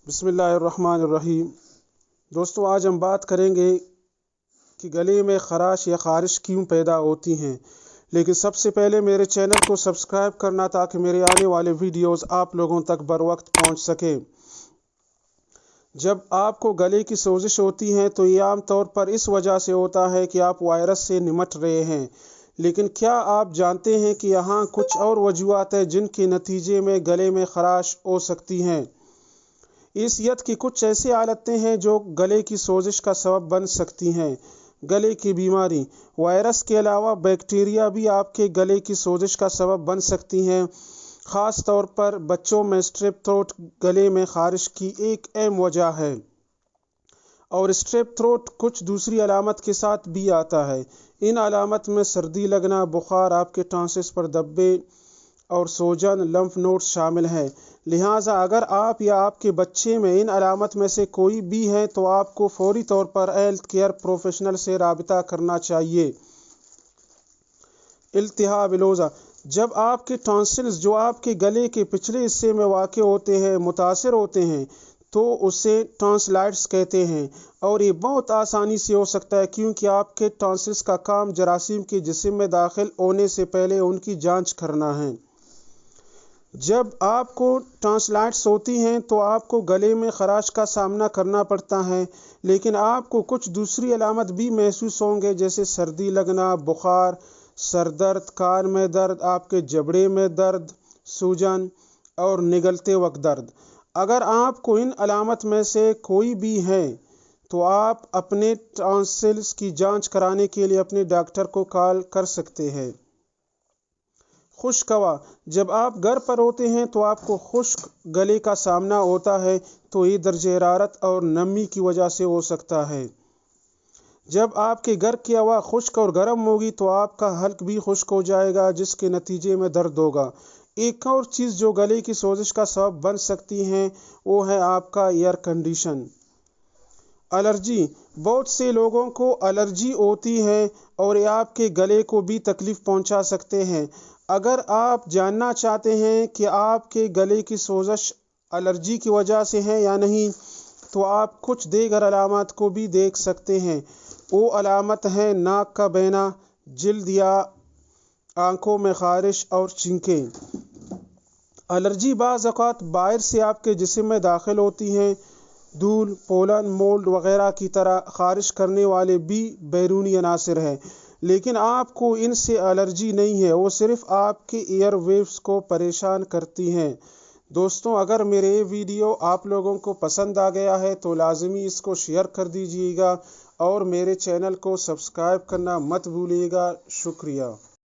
بسم اللہ الرحمن الرحیم۔ دوستو، آج ہم بات کریں گے کہ گلے میں خراش یا خارش کیوں پیدا ہوتی ہیں، لیکن سب سے پہلے میرے چینل کو سبسکرائب کرنا تاکہ میرے آنے والے ویڈیوز آپ لوگوں تک بر وقت پہنچ سکے۔ جب آپ کو گلے کی سوزش ہوتی ہے تو یہ عام طور پر اس وجہ سے ہوتا ہے کہ آپ وائرس سے نمٹ رہے ہیں، لیکن کیا آپ جانتے ہیں کہ یہاں کچھ اور وجوہات ہیں جن کے نتیجے میں گلے میں خراش ہو سکتی ہیں۔ عیسیت کی کچھ ایسی حالتیں ہیں جو گلے کی سوزش کا سبب بن سکتی ہیں۔ گلے کی بیماری، وائرس کے علاوہ بیکٹیریا بھی آپ کے گلے کی سوزش کا سبب بن سکتی ہیں۔ خاص طور پر بچوں میں اسٹریپ تھروٹ گلے میں خارش کی ایک اہم وجہ ہے، اور اسٹریپ تھروٹ کچھ دوسری علامت کے ساتھ بھی آتا ہے۔ ان علامت میں سردی لگنا، بخار، آپ کے ٹانسلز پر دبے اور سوجن، لمف نوڈز شامل ہیں۔ لہٰذا اگر آپ یا آپ کے بچے میں ان علامات میں سے کوئی بھی ہے تو آپ کو فوری طور پر ہیلتھ کیئر پروفیشنل سے رابطہ کرنا چاہیے۔ التہاب لوزہ، جب آپ کے ٹانسلز جو آپ کے گلے کے پچھلے حصے میں واقع ہوتے ہیں متاثر ہوتے ہیں تو اسے ٹانسلائٹس کہتے ہیں، اور یہ بہت آسانی سے ہو سکتا ہے کیونکہ آپ کے ٹانسلز کا کام جراثیم کے جسم میں داخل ہونے سے پہلے ان کی جانچ کرنا ہے۔ جب آپ کو ٹانسلائٹس ہوتی ہیں تو آپ کو گلے میں خراش کا سامنا کرنا پڑتا ہے، لیکن آپ کو کچھ دوسری علامات بھی محسوس ہوں گے جیسے سردی لگنا، بخار، سر درد، کان میں درد، آپ کے جبڑے میں درد، سوجن اور نگلتے وقت درد۔ اگر آپ کو ان علامات میں سے کوئی بھی ہے تو آپ اپنے ٹانسلز کی جانچ کرانے کے لیے اپنے ڈاکٹر کو کال کر سکتے ہیں۔ خشک ہوا، جب آپ گھر پر ہوتے ہیں تو آپ کو خشک گلے کا سامنا ہوتا ہے تو یہ درجہ حرارت اور نمی کی وجہ سے ہو سکتا ہے۔ جب آپ کے گھر کی ہوا خشک اور گرم ہوگی تو آپ کا حلق بھی خشک ہو جائے گا جس کے نتیجے میں درد ہوگا۔ ایک اور چیز جو گلے کی سوزش کا سبب بن سکتی ہے وہ ہے آپ کا ایئر کنڈیشن۔ الرجی، بہت سے لوگوں کو الرجی ہوتی ہے اور یہ آپ کے گلے کو بھی تکلیف پہنچا سکتے ہیں۔ اگر آپ جاننا چاہتے ہیں کہ آپ کے گلے کی سوزش الرجی کی وجہ سے ہے یا نہیں تو آپ کچھ دیگر علامات کو بھی دیکھ سکتے ہیں۔ وہ علامات ہیں ناک کا بہنا، جلد یا آنکھوں میں خارش اور چھینکیں۔ الرجی بعض اوقات باہر سے آپ کے جسم میں داخل ہوتی ہے۔ دھول، پولن، مولڈ وغیرہ کی طرح خارش کرنے والے بھی بیرونی عناصر ہیں، لیکن آپ کو ان سے الرجی نہیں ہے، وہ صرف آپ کے ایئر ویوز کو پریشان کرتی ہیں۔ دوستوں، اگر میرے یہ ویڈیو آپ لوگوں کو پسند آ گیا ہے تو لازمی اس کو شیئر کر دیجیے گا اور میرے چینل کو سبسکرائب کرنا مت بھولیے گا۔ شکریہ۔